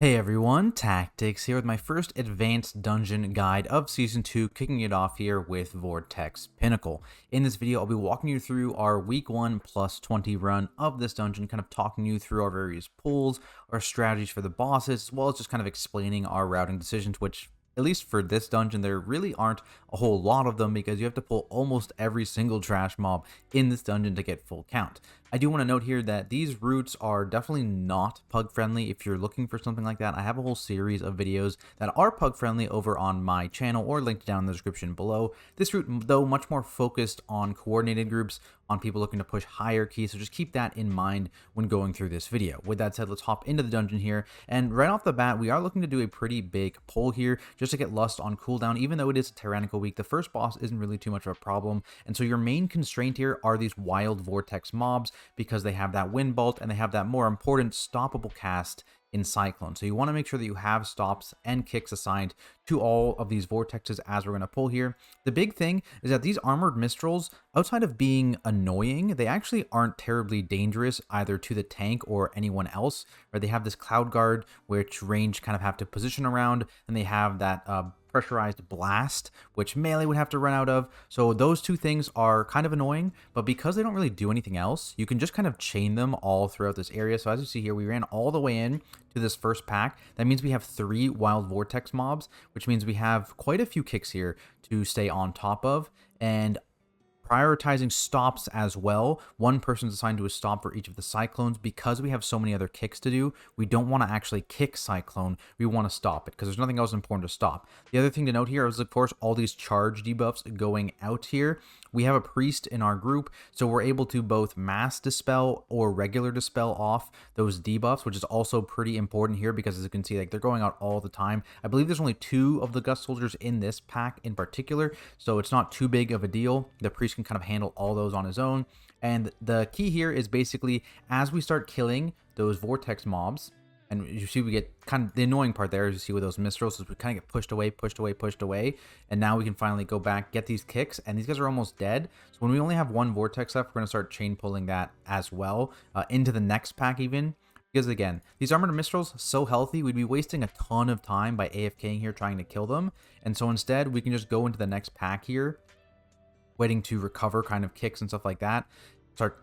Hey everyone, Tactics here with my first advanced dungeon guide of Season 2, kicking it off here with Vortex Pinnacle. In this video, I'll be walking you through our Week 1 plus 20 run of this dungeon, kind of talking you through our various pulls, our strategies for the bosses, as well as just kind of explaining our routing decisions, which, at least for this dungeon, there really aren't a whole lot of them because you have to pull almost every single trash mob in this dungeon to get full count. I do want to note here that these routes are definitely not pug friendly. If you're looking for something like that, I have a whole series of videos that are pug friendly over on my channel or linked down in the description below. This route, though, much more focused on coordinated groups, on people looking to push higher keys, so just keep that in mind when going through this video. With that said, let's hop into the dungeon here, and right off the bat, we are looking to do a pretty big pull here, just to get Lust on cooldown. Even though it is a tyrannical week, the first boss isn't really too much of a problem, and so your main constraint here are these wild vortex mobs, because they have that wind bolt and they have that more important stoppable cast in Cyclone. So you want to make sure that you have stops and kicks assigned to all of these vortexes as we're going to pull here. The big thing is that these armored Mistrals, outside of being annoying, they actually aren't terribly dangerous either to the tank or anyone else. Right? They have this Cloud Guard, which range kind of have to position around, and they have that pressurized blast, which melee would have to run out of. So those two things are kind of annoying, but because they don't really do anything else, you can just kind of chain them all throughout this area. So as you see here, we ran all the way in to this first pack. That means we have 3 wild vortex mobs, which means we have quite a few kicks here to stay on top of. And prioritizing stops as well. One person's assigned to a stop for each of the Cyclones. Because we have so many other kicks to do, we don't want to actually kick Cyclone. We want to stop it because there's nothing else important to stop. The other thing to note here is, of course, all these charge debuffs going out here. We have a priest in our group, so we're able to both mass dispel or regular dispel off those debuffs, which is also pretty important here because, as you can see, like, they're going out all the time. I believe there's only 2 of the Gust Soldiers in this pack in particular, so it's not too big of a deal. The priest can kind of handle all those on his own. And the key here is basically, as we start killing those vortex mobs, and you see we get kind of the annoying part there is you see with those Mistrals is we kind of get pushed away, and now we can finally go back, get these kicks, and these guys are almost dead. So when we only have 1 vortex left, we're going to start chain pulling that as well into the next pack even. Because again, these armored Mistrals, so healthy, we'd be wasting a ton of time by AFKing here trying to kill them. And so instead, we can just go into the next pack here, waiting to recover kind of kicks and stuff like that.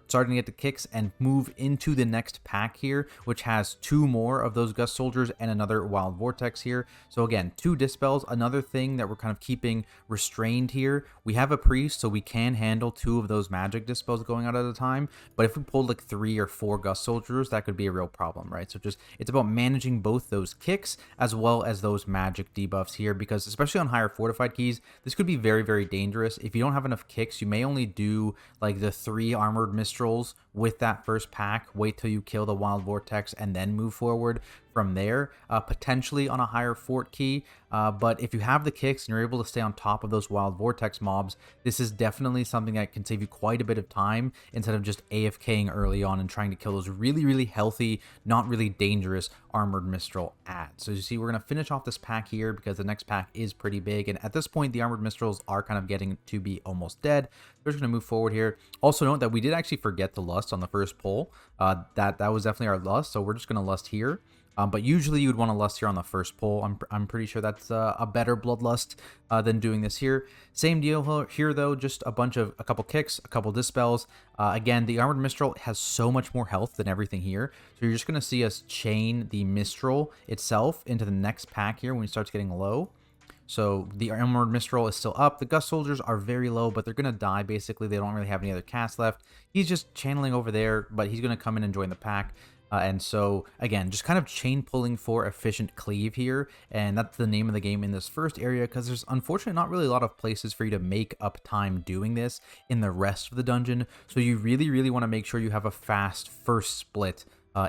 Starting to get the kicks and move into the next pack here, which has 2 more of those Gust Soldiers and another Wild Vortex here. So again, 2 Dispels. Another thing that we're kind of keeping restrained here, we have a Priest, so we can handle 2 of those Magic Dispels going out at a time. But if we pulled like 3 or 4 Gust Soldiers, that could be a real problem, right? So just, it's about managing both those kicks as well as those Magic debuffs here, because especially on higher fortified keys, this could be very, very dangerous. If you don't have enough kicks, you may only do like the 3 armored Mistrals with that first pack, wait till you kill the Wild Vortex, and then move forward from there, potentially on a higher fort key. But if you have the kicks and you're able to stay on top of those Wild Vortex mobs, this is definitely something that can save you quite a bit of time instead of just AFKing early on and trying to kill those really, really healthy, not really dangerous armored Mistral ads. So as you see, we're going to finish off this pack here because the next pack is pretty big, and at this point the armored Mistrals are kind of getting to be almost dead. We're just going to move forward here. Also note that we did actually forget to lust on the first pull. That was definitely our lust, so we're just going to lust here. But usually you would want to lust here on the first pull. I'm pretty sure that's a better bloodlust than doing this here. Same deal here though, just a couple kicks, a couple dispels. Again, the armored Mistral has so much more health than everything here. So you're just going to see us chain the Mistral itself into the next pack here when it starts getting low. So the armored Mistral is still up. The Gust Soldiers are very low, but they're going to die basically. They don't really have any other cast left. He's just channeling over there, but he's going to come in and join the pack. And so, again, just kind of chain pulling for efficient cleave here. And that's the name of the game in this first area, because there's unfortunately not really a lot of places for you to make up time doing this in the rest of the dungeon. So you really, really want to make sure you have a fast first split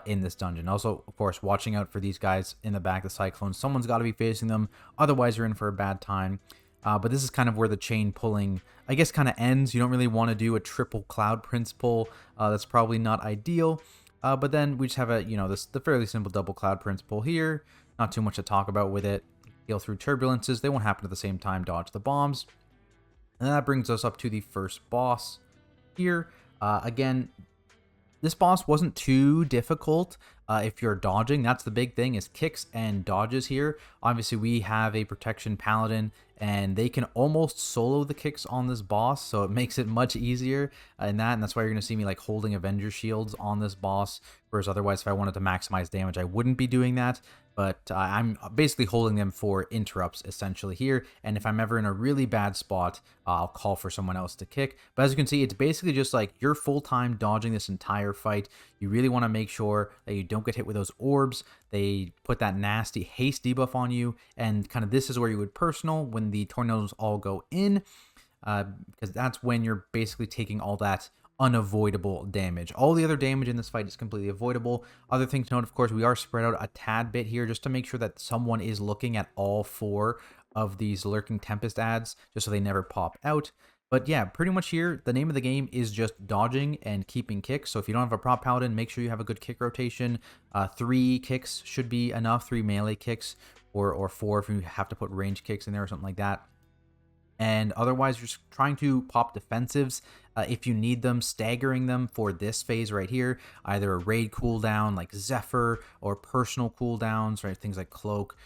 in this dungeon. Also, of course, watching out for these guys in the back, the Cyclones. Someone's got to be facing them. Otherwise, you're in for a bad time. But this is kind of where the chain pulling, I guess, kind of ends. You don't really want to do a triple Cloud Prince pull. That's probably not ideal. But then we just have a, the fairly simple double Cloud Prince pull here. Not too much to talk about with it. Heal through turbulences. They won't happen at the same time. Dodge the bombs. And that brings us up to the first boss here. Again, this boss wasn't too difficult. if you're dodging. That's the big thing, is kicks and dodges here. Obviously, we have a protection paladin, and they can almost solo the kicks on this boss, so it makes it much easier in that, and that's why you're going to see me like holding Avenger shields on this boss, whereas otherwise if I wanted to maximize damage I wouldn't be doing that. But I'm basically holding them for interrupts essentially here, and if I'm ever in a really bad spot, I'll call for someone else to kick. But as you can see, it's basically just like you're full-time dodging this entire fight. You really want to make sure that you don't get hit with those orbs. They put that nasty haste debuff on you, and kind of this is where you would personal when the tornadoes all go in, because that's when you're basically taking all that unavoidable damage. All the other damage in this fight is completely avoidable. Other thing to note, of course, we are spread out a tad bit here just to make sure that someone is looking at all 4 of these lurking Tempest ads, just so they never pop out. But yeah, pretty much here, the name of the game is just dodging and keeping kicks. So if you don't have a prop paladin, make sure you have a good kick rotation. 3 kicks should be enough, 3 melee kicks, or 4 if you have to put range kicks in there or something like that. And otherwise, you're just trying to pop defensives if you need them, staggering them for this phase right here, either a raid cooldown like Zephyr or personal cooldowns, right? Things like Cloak,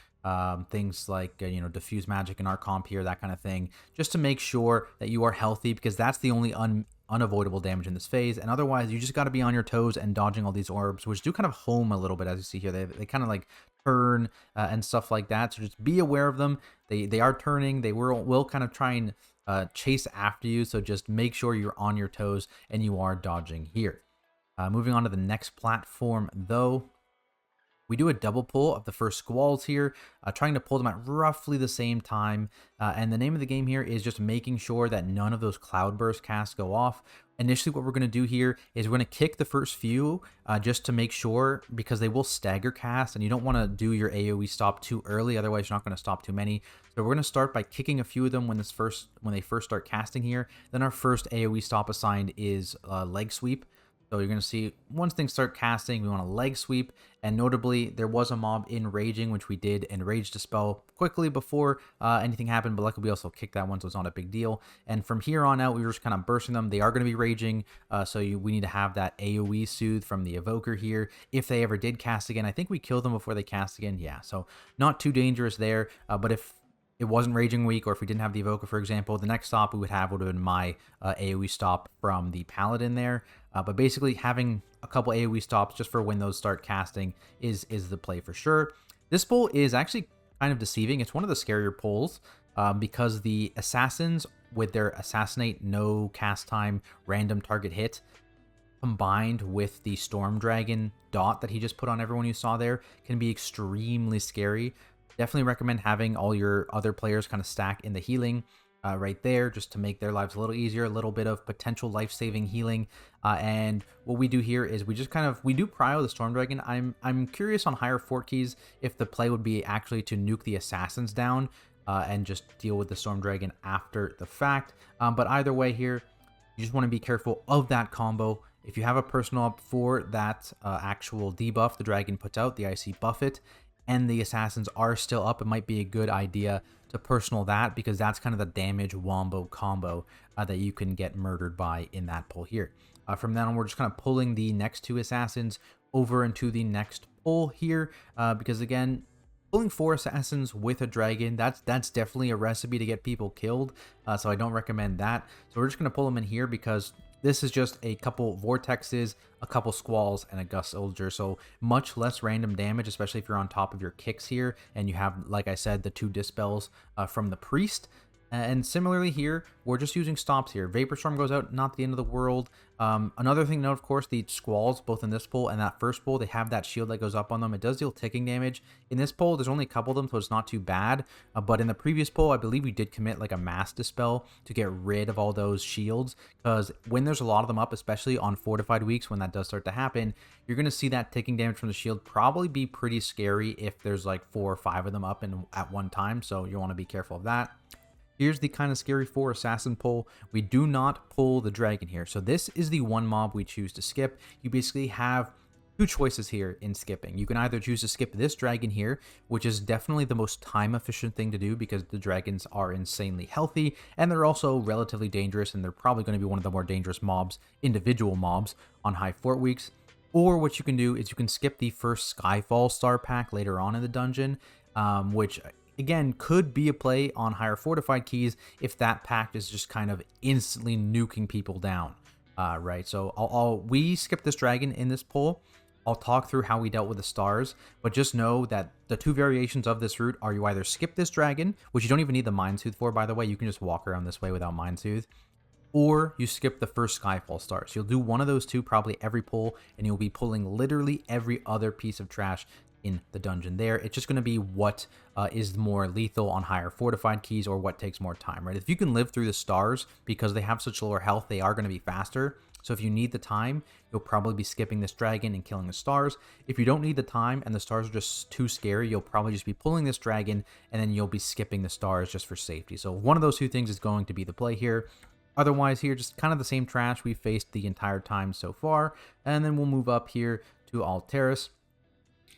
things like, diffuse magic in our comp here, that kind of thing, just to make sure that you are healthy, because that's the only unavoidable damage in this phase. And otherwise, you just got to be on your toes and dodging all these orbs, which do kind of home a little bit, as you see here. They kind of like turn and stuff like that, so just be aware of them. They are turning. They will kind of try and chase after you, so just make sure you're on your toes and you are dodging here. Moving on to the next platform, though, we do a double pull of the first squalls here, trying to pull them at roughly the same time. And the name of the game here is just making sure that none of those cloudburst casts go off. Initially, what we're going to do here is we're going to kick the first few just to make sure, because they will stagger cast, and you don't want to do your AoE stop too early, otherwise you're not going to stop too many. So we're going to start by kicking a few of them when they first start casting here. Then our first AoE stop assigned is leg sweep. So you're going to see once things start casting, we want a leg sweep. And notably, there was a mob in Raging, which we did Enrage Dispel quickly before anything happened, but luckily we also kicked that one, so it's not a big deal. And from here on out, we were just kind of bursting them. They are going to be Raging, so we need to have that AoE Soothe from the Evoker here. If they ever did cast again, I think we killed them before they cast again. Yeah, so not too dangerous there, but if it wasn't Raging Week, or if we didn't have the Evoker, for example, the next stop we would have been my AoE stop from the Paladin there. But basically, having a couple AoE stops just for when those start casting is the play for sure. This pull is actually kind of deceiving. It's one of the scarier pulls because the Assassins, with their Assassinate, no cast time, random target hit, combined with the Storm Dragon dot that he just put on everyone you saw there, can be extremely scary. Definitely recommend having all your other players kind of stack in the healing right there, just to make their lives a little easier, a little bit of potential life-saving healing. And what we do here is we just we do prio the Storm Dragon. I'm curious on higher fort keys if the play would be actually to nuke the Assassins down and just deal with the Storm Dragon after the fact. But either way here, you just want to be careful of that combo. If you have a personal up for that actual debuff the dragon puts out, the Icy Buffet, and the Assassins are still up, it might be a good idea to personal that, because that's kind of the damage wombo combo that you can get murdered by in that pull here. From then on, we're just kind of pulling the next 2 Assassins over into the next pull here, because again, pulling 4 Assassins with a dragon, that's definitely a recipe to get people killed, so I don't recommend that. So we're just going to pull them in here because this is just a couple Vortexes, a couple Squalls, and a Gust Soldier, so much less random damage, especially if you're on top of your kicks here, and you have, like I said, the 2 Dispels from the Priest. And similarly here, we're just using stops here. Vapor Storm goes out, not the end of the world. Another thing to note, of course, the Squalls, both in this pull and that first pull, they have that shield that goes up on them. It does deal ticking damage. In this pull, there's only a couple of them, so it's not too bad. But in the previous pull, I believe we did commit like a Mass Dispel to get rid of all those shields, because when there's a lot of them up, especially on fortified weeks, when that does start to happen, you're going to see that ticking damage from the shield probably be pretty scary if there's like 4 or 5 of them up at one time, so you want to be careful of that. Here's the kind of scary 4 Assassin pull. We do not pull the dragon here. So this is the one mob we choose to skip. You basically have 2 choices here in skipping. You can either choose to skip this dragon here, which is definitely the most time efficient thing to do because the dragons are insanely healthy and they're also relatively dangerous, and they're probably going to be one of the more dangerous mobs, individual mobs, on high fort weeks. Or what you can do is you can skip the first Skyfall star pack later on in the dungeon, which again could be a play on higher fortified keys if that pack is just kind of instantly nuking people down, right? So we skip this dragon in this poll. I'll talk through how we dealt with the stars, but just know that the two variations of this route are you either skip this dragon, which you don't even need the Mind Soothe for, by the way. You can just walk around this way without Mind Soothe, or you skip the first Skyfall stars. You'll do one of those two probably every pull, and you'll be pulling literally every other piece of trash in the dungeon there. It's just going to be what is more lethal on higher fortified keys or what takes more time, right? If you can live through the stars, because they have such lower health, they are going to be faster. So if you need the time, you'll probably be skipping this dragon and killing the stars. If you don't need the time and the stars are just too scary, you'll probably just be pulling this dragon and then you'll be skipping the stars just for safety. So one of those two things is going to be the play here. Otherwise here, just kind of the same trash we faced the entire time so far. And then we'll move up here to Alteris.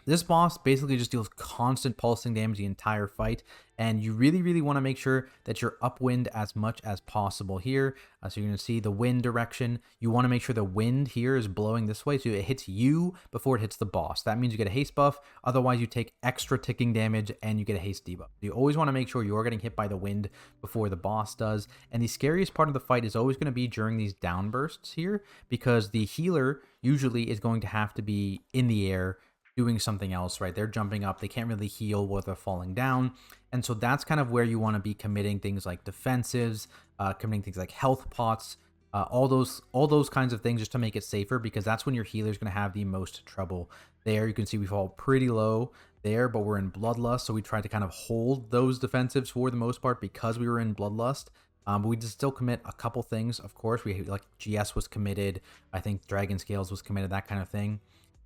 This boss basically just deals constant pulsing damage the entire fight, and you really want to make sure that you're upwind as much as possible here. So you're going to see the wind direction. You want to make sure the wind here is blowing this way so it hits you before it hits the boss. That means you get a haste buff, otherwise you take extra ticking damage and you get a haste debuff. You always want to make sure you're getting hit by the wind before the boss does, and the scariest part of the fight is always going to be during these downbursts here, because the healer usually is going to have to be in the air doing something else, right? They're jumping up, they can't really heal while they're falling down. And so that's kind of where you want to be committing things like defensives, committing things like health pots, all those kinds of things just to make it safer, because that's when your healer is going to have the most trouble. There you can see we fall pretty low there, but we're in Bloodlust, so we tried to kind of hold those defensives for the most part because we were in Bloodlust. But we did still commit a couple things, of course. We like GS was committed, I think Dragon Scales was committed, that kind of thing.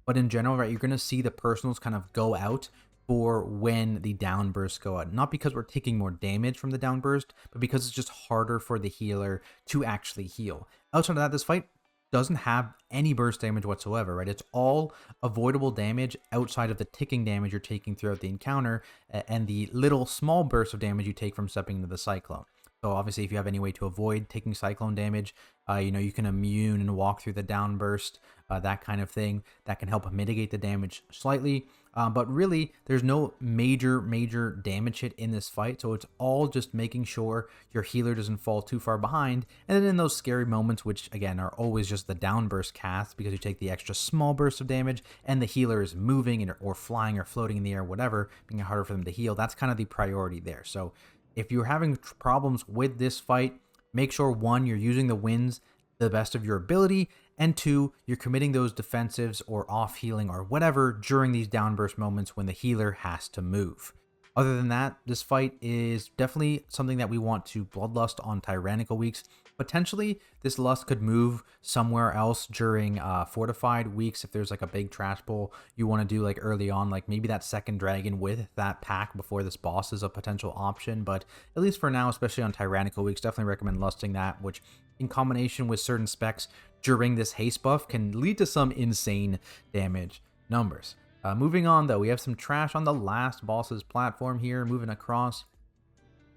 But in general, right, you're going to see the personals kind of go out for when the downbursts go out. Not because we're taking more damage from the downburst, but because it's just harder for the healer to actually heal. Outside of that, this fight doesn't have any burst damage whatsoever, right? It's all avoidable damage outside of the ticking damage you're taking throughout the encounter and the little small bursts of damage you take from stepping into the Cyclone. So obviously, if you have any way to avoid taking Cyclone damage, you can immune and walk through the downburst, that kind of thing. That can help mitigate the damage slightly. But really, there's no major damage hit in this fight. So it's all just making sure your healer doesn't fall too far behind. And then in those scary moments, which again are always just the downburst casts, because you take the extra small burst of damage and the healer is moving or flying or floating in the air, whatever, making it harder for them to heal. That's kind of the priority there. So if you're having problems with this fight, make sure, one, you're using the winds the best of your ability, and two, you're committing those defensives or off healing or whatever during these downburst moments when the healer has to move. Other than that, this fight is definitely something that we want to bloodlust on tyrannical weeks. Potentially, this lust could move somewhere else during fortified weeks. If there's like a big trash pull you want to do like early on, like maybe that second dragon with that pack before this boss is a potential option. But at least for now, especially on tyrannical weeks, definitely recommend lusting that, which in combination with certain specs during this haste buff can lead to some insane damage numbers. Moving on, though, we have some trash on the last boss's platform here, moving across.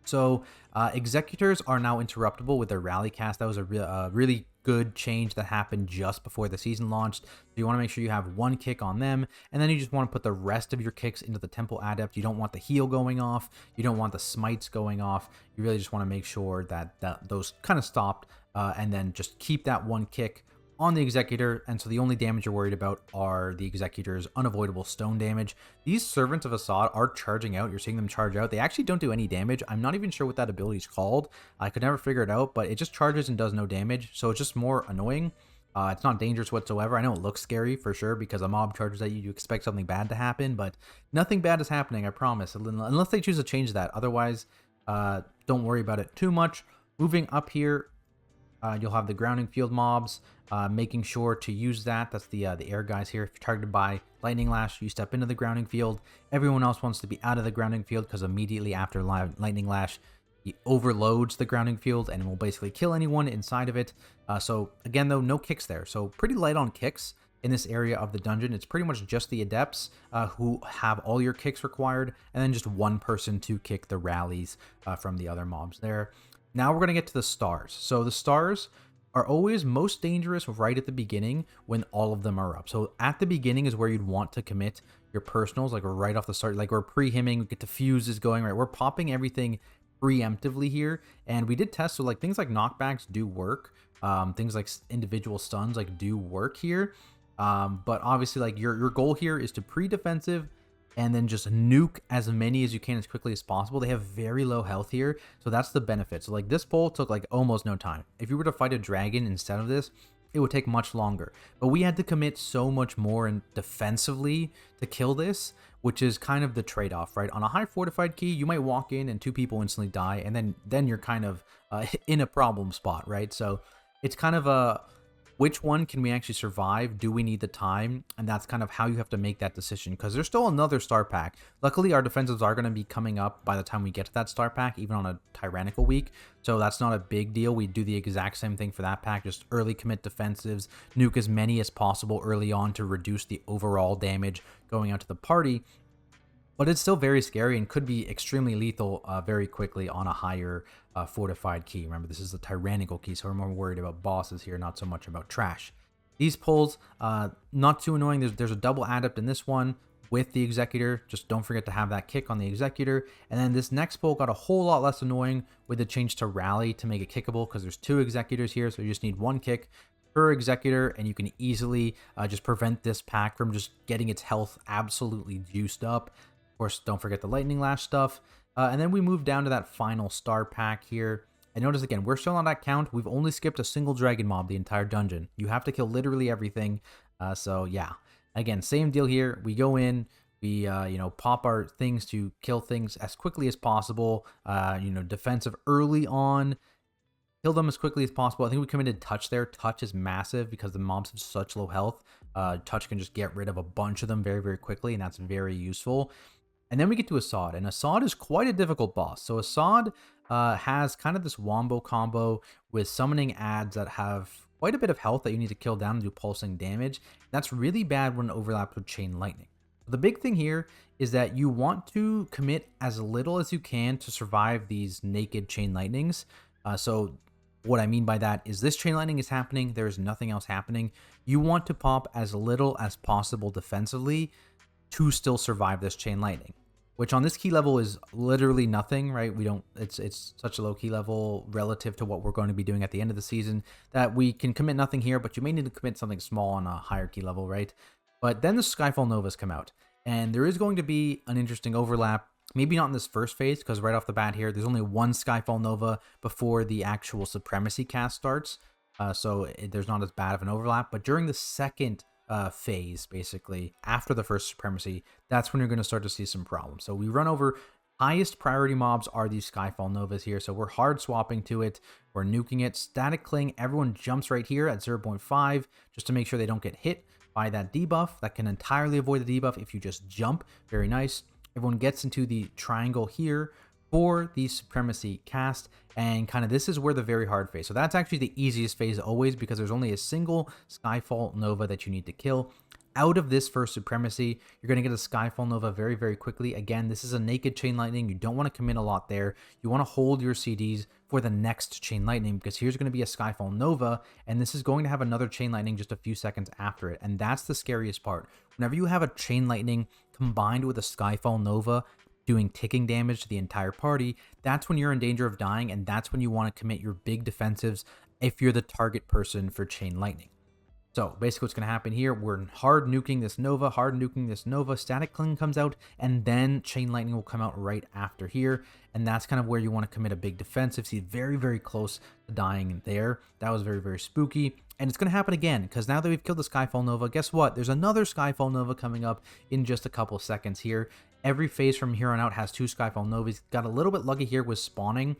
So executors are now interruptible with their rally cast. That was a really good change that happened just before the season launched. So you want to make sure you have one kick on them, and then you just want to put the rest of your kicks into the Temple Adept. You don't want the heal going off. You don't want the smites going off. You really just want to make sure that those kind of stopped, and then just keep that one kick on the Executor. And so the only damage you're worried about are the Executor's unavoidable stone damage. These Servants of Assad are charging out. You're seeing them charge out. They actually don't do any damage. I'm not even sure what that ability is called. I could never figure it out, but it just charges and does no damage. So it's just more annoying. It's not dangerous whatsoever. I know it looks scary for sure because a mob charges at you. You expect something bad to happen, but nothing bad is happening, I promise. Unless they choose to change that. Otherwise, don't worry about it too much. Moving up here, you'll have the grounding field mobs, making sure to use that. That's the air guys here. If you're targeted by lightning lash, you step into the grounding field. Everyone else wants to be out of the grounding field because immediately after lightning lash, he overloads the grounding field and will basically kill anyone inside of it. So again, though, no kicks there. So pretty light on kicks in this area of the dungeon. It's pretty much just the adepts who have all your kicks required, and then just one person to kick the rallies from the other mobs there. Now we're going to get to the stars. So the stars, are always most dangerous right at the beginning when all of them are up. So at the beginning is where you'd want to commit your personals, like we're right off the start, like we're pre-hemming, we get the fuses going, right? We're popping everything preemptively here. And we did test, so like things like knockbacks do work. Things like individual stuns like do work here. But obviously like your goal here is to pre-defensive and then just nuke as many as you can as quickly as possible. They have very low health here, so that's the benefit. So like this pull took like almost no time. If you were to fight a dragon instead of this, it would take much longer. But we had to commit so much more and defensively to kill this, which is kind of the trade-off, right? On a high fortified key, you might walk in and 2 people instantly die, and then you're kind of in a problem spot, right? So it's kind of a which one can we actually survive? Do we need the time? And that's kind of how you have to make that decision, because there's still another star pack. Luckily, our defensives are going to be coming up by the time we get to that star pack, even on a tyrannical week. So that's not a big deal. We do the exact same thing for that pack, just early commit defensives, nuke as many as possible early on to reduce the overall damage going out to the party. But it's still very scary and could be extremely lethal very quickly on a higher fortified key. Remember, this is the tyrannical key, so we're more worried about bosses here, not so much about trash. These pulls, not too annoying. There's a double adept in this one with the executor. Just don't forget to have that kick on the executor. And then this next pull got a whole lot less annoying with the change to rally to make it kickable, because there's 2 executors here, so you just need 1 kick per executor, and you can easily just prevent this pack from just getting its health absolutely juiced up. Of course, don't forget the lightning lash stuff. And then we move down to that final star pack here. And notice again, we're still on that count. We've only skipped a single dragon mob the entire dungeon. You have to kill literally everything. So yeah, again, same deal here. We go in, we pop our things to kill things as quickly as possible. Defensive early on, kill them as quickly as possible. I think we committed touch there. Touch is massive because the mobs have such low health. Touch can just get rid of a bunch of them very, very quickly, and that's very useful. And then we get to Assad, and Assad is quite a difficult boss. So Assad has kind of this wombo combo with summoning ads that have quite a bit of health that you need to kill down and do pulsing damage. That's really bad when it overlaps with chain lightning. The big thing here is that you want to commit as little as you can to survive these naked chain lightnings. So what I mean by that is this chain lightning is happening. There is nothing else happening. You want to pop as little as possible defensively to still survive this chain lightning, which on this key level is literally nothing, right? It's such a low key level relative to what we're going to be doing at the end of the season that we can commit nothing here, but you may need to commit something small on a higher key level, right? But then the Skyfall Novas come out, and there is going to be an interesting overlap. Maybe not in this first phase, because right off the bat here, there's only 1 Skyfall Nova before the actual Supremacy cast starts, so there's not as bad of an overlap. But during the second phase, basically after the first Supremacy, that's when you're going to start to see some problems. So we run over highest priority mobs are these Skyfall Novas here, so we're hard swapping to it, we're nuking it. Static Cling, everyone jumps right here at 0.5 just to make sure they don't get hit by that debuff. That can entirely avoid the debuff if you just jump. Very nice. Everyone gets into the triangle here for the Supremacy cast, and kind of this is where the very hard phase. So that's actually the easiest phase always, because there's only a single Skyfall Nova that you need to kill. Out of this first Supremacy, you're going to get a Skyfall Nova very, very quickly. Again, this is a naked Chain Lightning. You don't want to commit a lot there. You want to hold your CDs for the next Chain Lightning, because here's going to be a Skyfall Nova, and this is going to have another Chain Lightning just a few seconds after it. And that's the scariest part. Whenever you have a Chain Lightning combined with a Skyfall Nova doing ticking damage to the entire party, that's when you're in danger of dying, and that's when you want to commit your big defensives if you're the target person for Chain Lightning. So basically what's going to happen here, we're hard nuking this Nova, Static Cling comes out, and then Chain Lightning will come out right after here, and that's kind of where you want to commit a big defensive. See, very, very close to dying there. That was very, very spooky, and it's going to happen again, because now that we've killed the Skyfall Nova, guess what? There's another Skyfall Nova coming up in just a couple seconds here. Every phase from here on out has 2 Skyfall Novas. Got a little bit lucky here with spawning,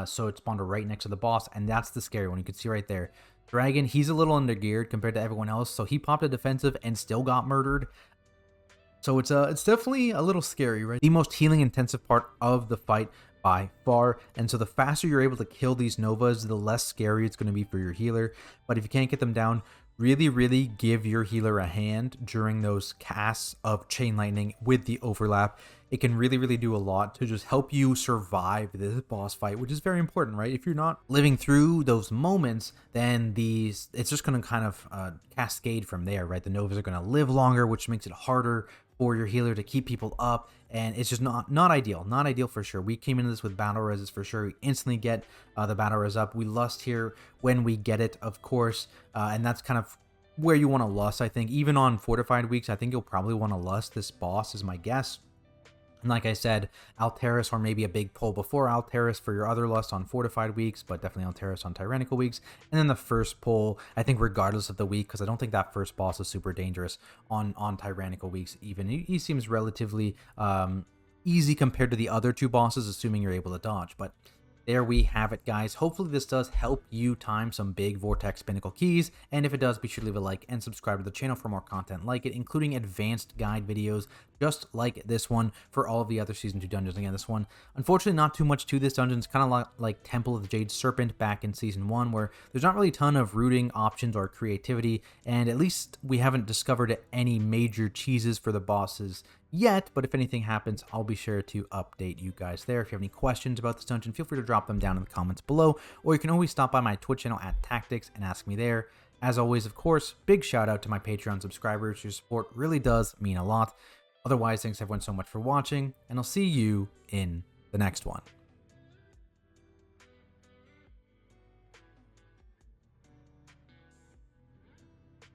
so it spawned right next to the boss, and that's the scary one. You can see right there. Dragon, he's a little undergeared compared to everyone else, so he popped a defensive and still got murdered. So it's definitely a little scary, right? The most healing intensive part of the fight by far, and so the faster you're able to kill these Novas, the less scary it's going to be for your healer. But if you can't get them down, really, really give your healer a hand during those casts of Chain Lightning with the overlap. it can really do a lot to just help you survive this boss fight, which is very important, right? If you're not living through those moments, then it's just going to kind of cascade from there, right? The Novas are going to live longer, which makes it harder for your healer to keep people up, and it's just not ideal for sure. We came into this with battle reses for sure. We instantly get the battle res up. We lust here when we get it, of course, and that's kind of where you want to lust. I think even on fortified weeks, I think you'll probably want to lust this boss, is my guess. And like I said, Alteris, or maybe a big pull before Alteris for your other lust on fortified weeks, but definitely Alteris on tyrannical weeks. And then the first pull, I think regardless of the week, because I don't think that first boss is super dangerous on tyrannical weeks even. He seems relatively easy compared to the other two bosses, assuming you're able to dodge. But there we have it, guys. Hopefully this does help you time some big Vortex Pinnacle keys, and if it does, be sure to leave a like and subscribe to the channel for more content like it, including advanced guide videos just like this one for all of the other Season 2 dungeons. Again, this one, unfortunately, not too much to this dungeon. It's kind of like Temple of the Jade Serpent back in Season 1, where there's not really a ton of routing options or creativity, and at least we haven't discovered any major cheeses for the bosses yet, but if anything happens, I'll be sure to update you guys there. If you have any questions about this dungeon, feel free to drop them down in the comments below, or you can always stop by my Twitch channel at Tactics and ask me there. As always, of course, big shout out to my Patreon subscribers. Your support really does mean a lot. Otherwise, thanks everyone so much for watching, and I'll see you in the next one.